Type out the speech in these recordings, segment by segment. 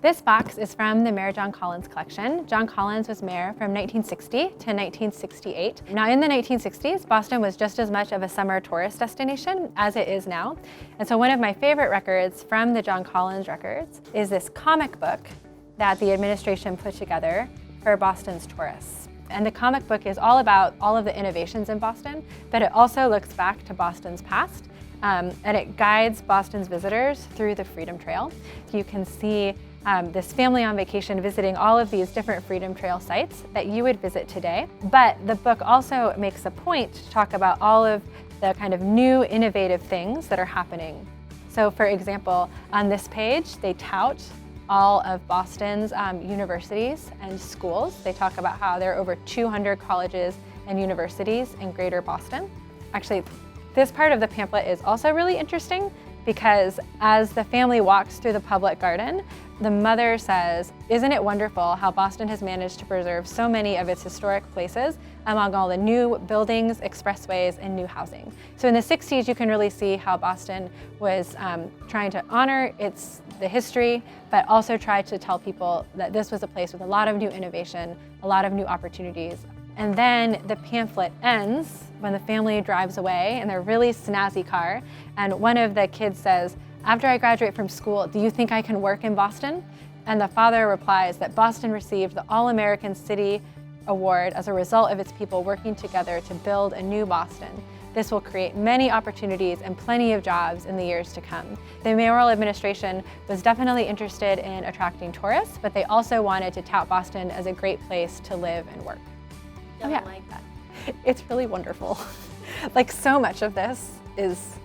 This box is from the Mayor John Collins collection. John Collins was mayor from 1960 to 1968. Now in the 1960s, Boston was just as much of a summer tourist destination as it is now. And so one of my favorite records from the John Collins records is this comic book that the administration put together for Boston's tourists. And the comic book is all about all of the innovations in Boston, but it also looks back to Boston's past, and it guides Boston's visitors through the Freedom Trail. You can see this family on vacation visiting all of these different Freedom Trail sites that you would visit today. But the book also makes a point to talk about all of the kind of new innovative things that are happening. So for example, on this page, they tout all of Boston's universities and schools. They talk about how there are over 200 colleges and universities in Greater Boston. Actually, this part of the pamphlet is also really interesting because as the family walks through the public garden, the mother says, "Isn't it wonderful how Boston has managed to preserve so many of its historic places among all the new buildings, expressways, and new housing?" So in the 60s, you can really see how Boston was trying to honor the history, but also try to tell people that this was a place with a lot of new innovation, a lot of new opportunities. And then the pamphlet ends when the family drives away in their really snazzy car, and one of the kids says, "After I graduate from school, do you think I can work in Boston?" And the father replies that Boston received the All-American City Award as a result of its people working together to build a new Boston. This will create many opportunities and plenty of jobs in the years to come. The mayoral administration was definitely interested in attracting tourists, but they also wanted to tout Boston as a great place to live and work. Oh, yeah. I like that. It's really wonderful. Like so much of this is.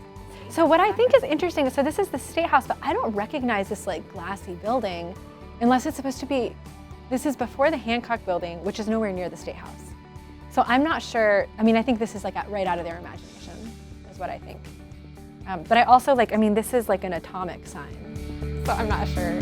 So what I think is interesting, so this is the State House, but I don't recognize this like glassy building unless it's supposed to be, this is before the Hancock building, which is nowhere near the State House. So I'm not sure, I mean, I think this is like right out of their imagination, is what I think. But I also this is like an atomic sign, so I'm not sure.